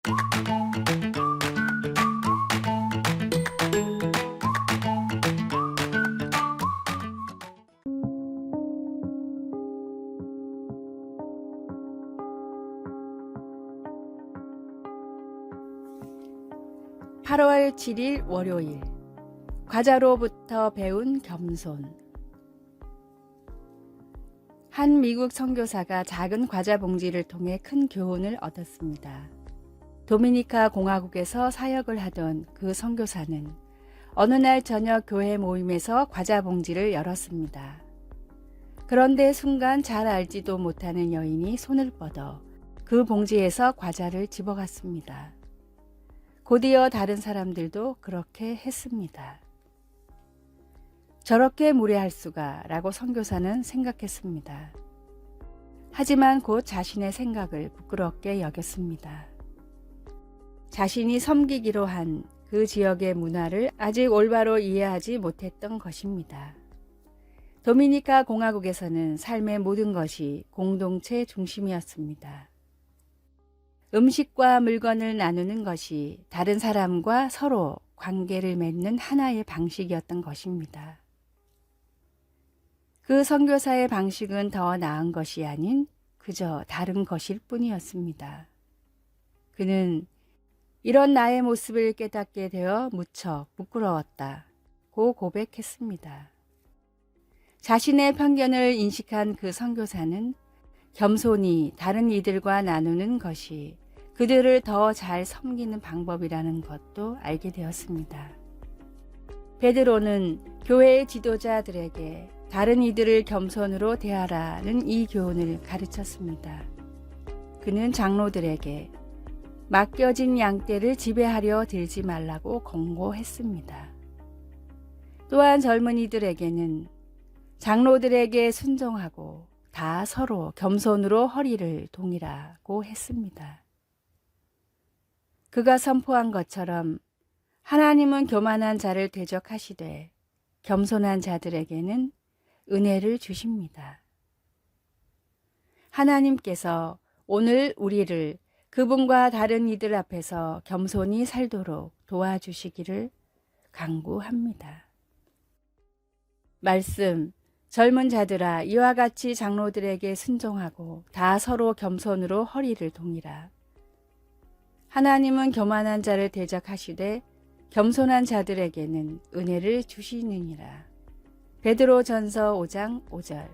(8월 7일) 월요일. 과자로부터 배운 겸손. 한 미국 선교사가 작은 과자 봉지를 통해 큰 교훈을 얻었습니다. 도미니카 공화국에서 사역을 하던 그 선교사는 어느 날 저녁 교회 모임에서 과자 봉지를 열었습니다. 그런데 순간 잘 알지도 못하는 여인이 손을 뻗어 그 봉지에서 과자를 집어갔습니다. 곧이어 다른 사람들도 그렇게 했습니다. 저렇게 무례할 수가 라고 선교사는 생각했습니다. 하지만 곧 자신의 생각을 부끄럽게 여겼습니다. 자신이 섬기기로 한 그 지역의 문화를 아직 올바로 이해하지 못했던 것입니다. 도미니카 공화국에서는 삶의 모든 것이 공동체 중심이었습니다. 음식과 물건을 나누는 것이 다른 사람과 서로 관계를 맺는 하나의 방식이었던 것입니다. 그 선교사의 방식은 더 나은 것이 아닌 그저 다른 것일 뿐이었습니다. 그는 이런 나의 모습을 깨닫게 되어 무척 부끄러웠다고 고백했습니다. 자신의 편견을 인식한 그 선교사는 겸손히 다른 이들과 나누는 것이 그들을 더 잘 섬기는 방법이라는 것도 알게 되었습니다. 베드로는 교회의 지도자들에게 다른 이들을 겸손으로 대하라는 이 교훈을 가르쳤습니다. 그는 장로들에게 맡겨진 양떼를 지배하려 들지 말라고 권고했습니다. 또한 젊은이들에게는 장로들에게 순종하고 다 서로 겸손으로 허리를 동이라고 했습니다. 그가 선포한 것처럼 하나님은 교만한 자를 대적하시되 겸손한 자들에게는 은혜를 주십니다. 하나님께서 오늘 우리를 그분과 다른 이들 앞에서 겸손히 살도록 도와주시기를 간구합니다. 말씀. 젊은 자들아, 이와 같이 장로들에게 순종하고 다 서로 겸손으로 허리를 동이라. 하나님은 교만한 자를 대적하시되 겸손한 자들에게는 은혜를 주시느니라. 베드로전서 5장 5절.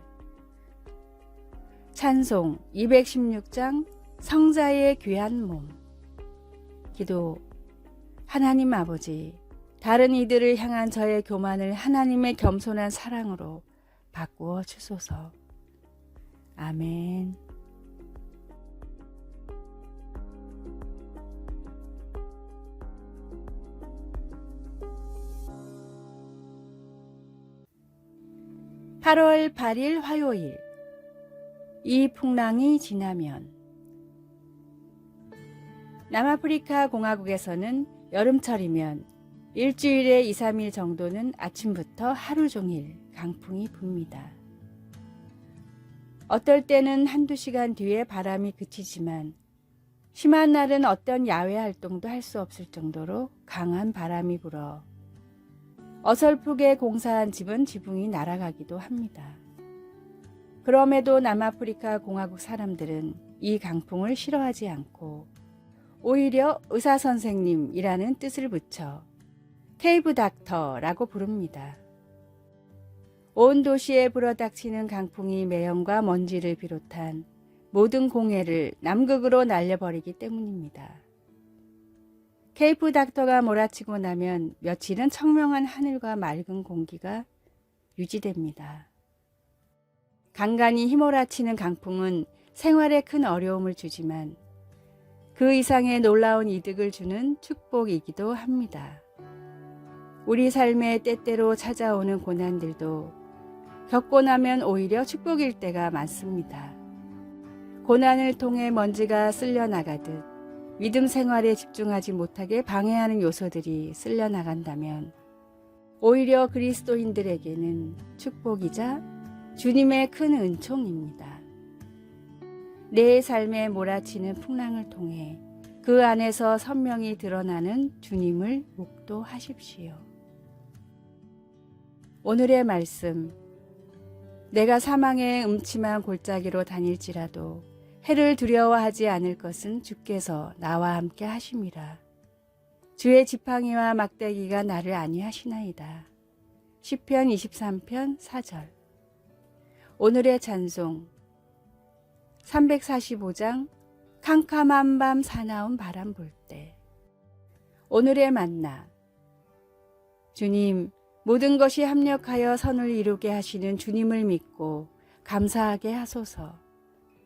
찬송 216장 성자의 귀한 몸. 기도. 하나님 아버지, 다른 이들을 향한 저의 교만을 하나님의 겸손한 사랑으로 바꾸어 주소서. 아멘. (8월 8일) 화요일. 이 풍랑이 지나면. 남아프리카 공화국에서는 여름철이면 일주일에 2, 3일 정도는 아침부터 하루 종일 강풍이 붑니다. 어떨 때는 한두 시간 뒤에 바람이 그치지만 심한 날은 어떤 야외 활동도 할 수 없을 정도로 강한 바람이 불어 어설프게 공사한 집은 지붕이 날아가기도 합니다. 그럼에도 남아프리카 공화국 사람들은 이 강풍을 싫어하지 않고 오히려 의사선생님이라는 뜻을 붙여 케이브 닥터라고 부릅니다. 온 도시에 불어닥치는 강풍이 매연과 먼지를 비롯한 모든 공해를 남극으로 날려버리기 때문입니다. 케이프 닥터가 몰아치고 나면 며칠은 청명한 하늘과 맑은 공기가 유지됩니다. 간간히 휘몰아치는 강풍은 생활에 큰 어려움을 주지만 그 이상의 놀라운 이득을 주는 축복이기도 합니다. 우리 삶에 때때로 찾아오는 고난들도 겪고 나면 오히려 축복일 때가 많습니다. 고난을 통해 먼지가 쓸려나가듯 믿음 생활에 집중하지 못하게 방해하는 요소들이 쓸려나간다면 오히려 그리스도인들에게는 축복이자 주님의 큰 은총입니다. 내 삶에 몰아치는 풍랑을 통해 그 안에서 선명히 드러나는 주님을 묵도하십시오. 오늘의 말씀. 내가 사망의 음침한 골짜기로 다닐지라도 해를 두려워하지 않을 것은 주께서 나와 함께 하심이라. 주의 지팡이와 막대기가 나를 안위하시나이다. 시편 23편 4절. 오늘의 찬송. 345장 캄캄한 밤 사나운 바람 불 때. 오늘의 만나. 주님, 모든 것이 합력하여 선을 이루게 하시는 주님을 믿고 감사하게 하소서.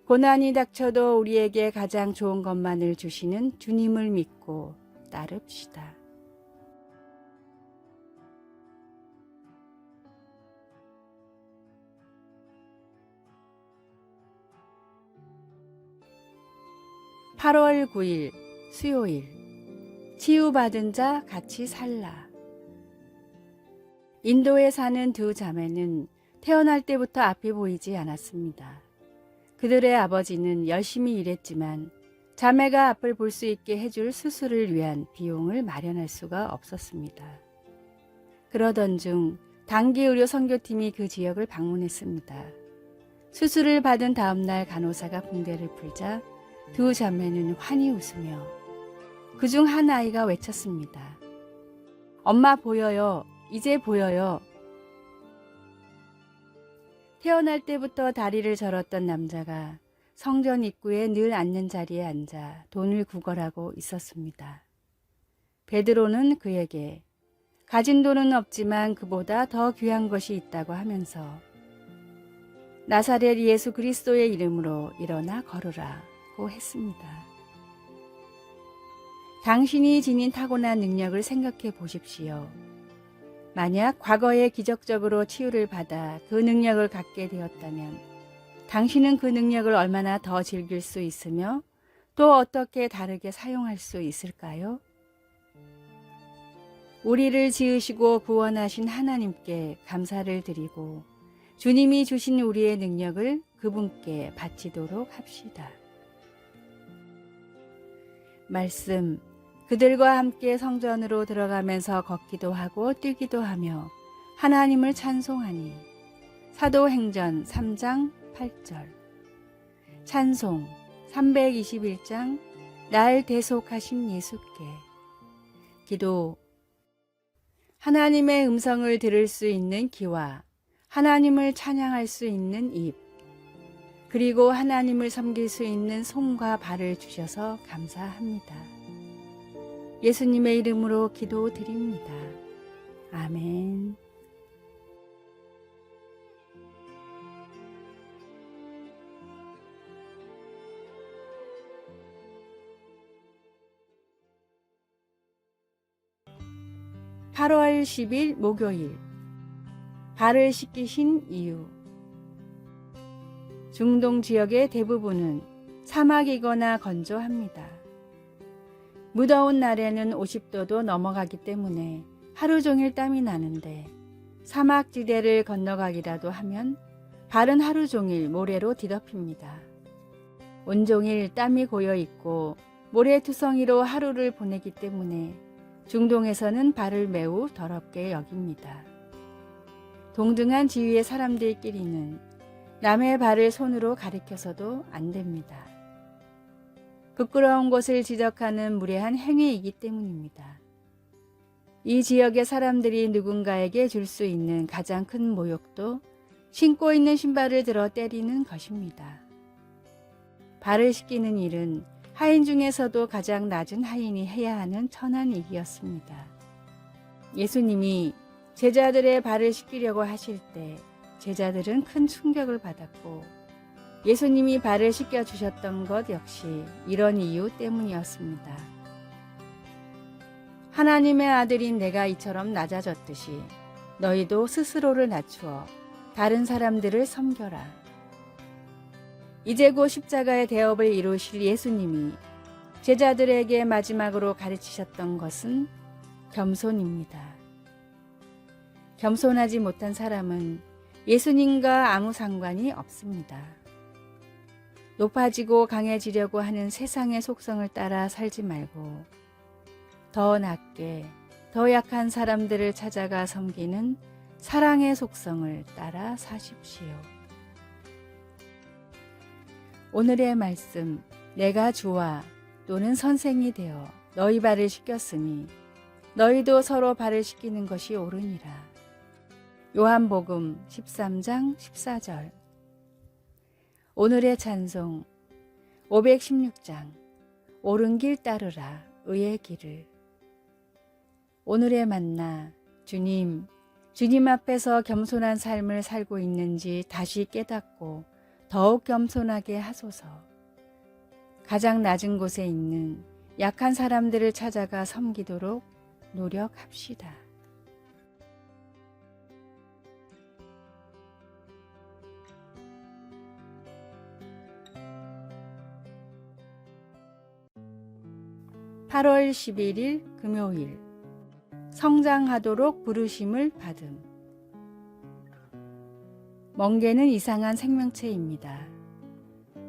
고난이 닥쳐도 우리에게 가장 좋은 것만을 주시는 주님을 믿고 따릅시다. (8월 9일) 수요일. 치유받은 자 같이 살라. 인도에 사는 두 자매는 태어날 때부터 앞이 보이지 않았습니다. 그들의 아버지는 열심히 일했지만 자매가 앞을 볼 수 있게 해줄 수술을 위한 비용을 마련할 수가 없었습니다. 그러던 중 단기의료 선교팀이 그 지역을 방문했습니다. 수술을 받은 다음 날 간호사가 붕대를 풀자 두 자매는 환히 웃으며 그중 한 아이가 외쳤습니다. 엄마 보여요. 이제 보여요. 태어날 때부터 다리를 절었던 남자가 성전 입구에 늘 앉는 자리에 앉아 돈을 구걸하고 있었습니다. 베드로는 그에게 가진 돈은 없지만 그보다 더 귀한 것이 있다고 하면서 나사렛 예수 그리스도의 이름으로 일어나 걸으라고 했습니다. 당신이 지닌 타고난 능력을 생각해 보십시오. 만약 과거에 기적적으로 치유를 받아 그 능력을 갖게 되었다면 당신은 그 능력을 얼마나 더 즐길 수 있으며 또 어떻게 다르게 사용할 수 있을까요? 우리를 지으시고 구원하신 하나님께 감사를 드리고 주님이 주신 우리의 능력을 그분께 바치도록 합시다. 말씀. 그들과 함께 성전으로 들어가면서 걷기도 하고 뛰기도 하며 하나님을 찬송하니. 사도행전 3장 8절. 찬송 321장 날 대속하신 예수께. 기도. 하나님의 음성을 들을 수 있는 귀와 하나님을 찬양할 수 있는 입, 그리고 하나님을 섬길 수 있는 손과 발을 주셔서 감사합니다. 예수님의 이름으로 기도드립니다. 아멘. (8월 10일) 목요일. 발을 씻기신 이유. 중동 지역의 대부분은 사막이거나 건조합니다. 무더운 날에는 50도도 넘어가기 때문에 하루 종일 땀이 나는데 사막지대를 건너가기라도 하면 발은 하루 종일 모래로 뒤덮입니다. 온종일 땀이 고여 있고 모래투성이로 하루를 보내기 때문에 중동에서는 발을 매우 더럽게 여깁니다. 동등한 지위의 사람들끼리는 남의 발을 손으로 가리켜서도 안 됩니다. 부끄러운 곳을 지적하는 무례한 행위이기 때문입니다. 이 지역의 사람들이 누군가에게 줄 수 있는 가장 큰 모욕도 신고 있는 신발을 들어 때리는 것입니다. 발을 씻기는 일은 하인 중에서도 가장 낮은 하인이 해야 하는 천한 일이었습니다. 예수님이 제자들의 발을 씻기려고 하실 때 제자들은 큰 충격을 받았고 예수님이 발을 씻겨주셨던 것 역시 이런 이유 때문이었습니다. 하나님의 아들인 내가 이처럼 낮아졌듯이 너희도 스스로를 낮추어 다른 사람들을 섬겨라. 이제 곧 십자가의 대업을 이루실 예수님이 제자들에게 마지막으로 가르치셨던 것은 겸손입니다. 겸손하지 못한 사람은 예수님과 아무 상관이 없습니다. 높아지고 강해지려고 하는 세상의 속성을 따라 살지 말고 더 낮게, 더 약한 사람들을 찾아가 섬기는 사랑의 속성을 따라 사십시오. 오늘의 말씀, 내가 주와 또는 선생이 되어 너희 발을 씻겼으니 너희도 서로 발을 씻기는 것이 옳으니라. 요한복음 13장 14절. 오늘의 찬송 516장 옳은 길 따르라 의의 길을. 오늘의 만나 주님 앞에서 겸손한 삶을 살고 있는지 다시 깨닫고 더욱 겸손하게 하소서. 가장 낮은 곳에 있는 약한 사람들을 찾아가 섬기도록 노력합시다. (8월 11일) 금요일 성장하도록 부르심을 받음. 멍게는 이상한 생명체입니다.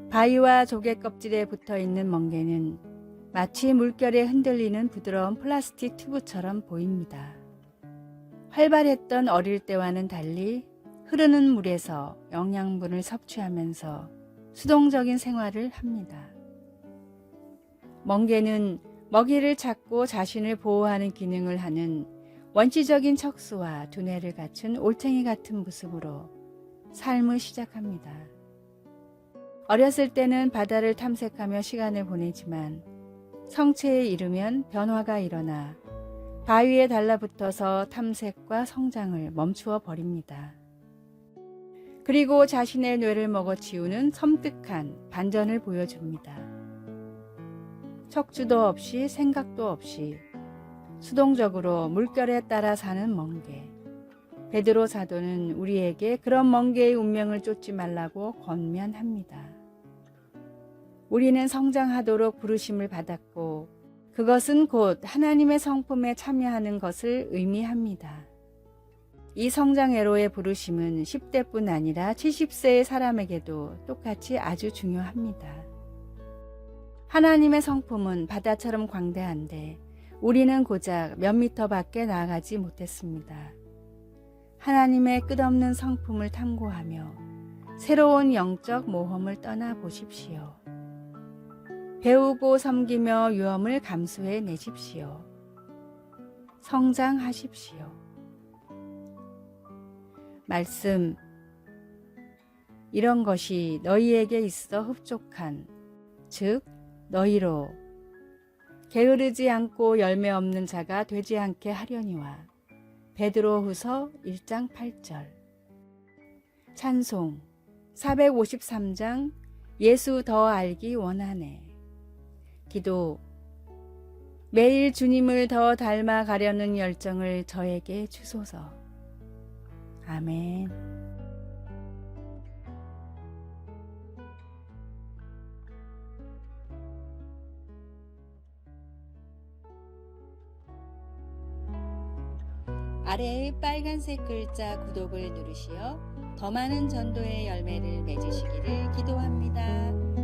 바위와 조개 껍질에 붙어있는 멍게는 마치 물결에 흔들리는 부드러운 플라스틱 튜브처럼 보입니다. 활발했던 어릴 때와는 달리 흐르는 물에서 영양분을 섭취하면서 수동적인 생활을 합니다. 멍게는 먹이를 찾고 자신을 보호하는 기능을 하는 원시적인 척수와 두뇌를 갖춘 올챙이 같은 모습으로 삶을 시작합니다. 어렸을 때는 바다를 탐색하며 시간을 보내지만 성체에 이르면 변화가 일어나 바위에 달라붙어서 탐색과 성장을 멈추어 버립니다. 그리고 자신의 뇌를 먹어치우는 섬뜩한 반전을 보여줍니다. 척추도 없이 생각도 없이 수동적으로 물결에 따라 사는 멍게. 베드로 사도는 우리에게 그런 멍게의 운명을 쫓지 말라고 권면합니다. 우리는 성장하도록 부르심을 받았고 그것은 곧 하나님의 성품에 참여하는 것을 의미합니다. 이 성장애로의 부르심은 10대뿐 아니라 70세의 사람에게도 똑같이 아주 중요합니다. 하나님의 성품은 바다처럼 광대한데 우리는 고작 몇 미터 밖에 나아가지 못했습니다. 하나님의 끝없는 성품을 탐구하며 새로운 영적 모험을 떠나보십시오. 배우고 섬기며 위험을 감수해 내십시오. 성장하십시오. 말씀, 이런 것이 너희에게 있어 흡족한, 즉 너희로 게으르지 않고 열매 없는 자가 되지 않게 하려니와. 베드로후서 1장 8절. 찬송 453장 예수 더 알기 원하네. 기도, 매일 주님을 더 닮아가려는 열정을 저에게 주소서. 아멘. 아래의 빨간색 글자 구독을 누르시어 더 많은 전도의 열매를 맺으시기를 기도합니다.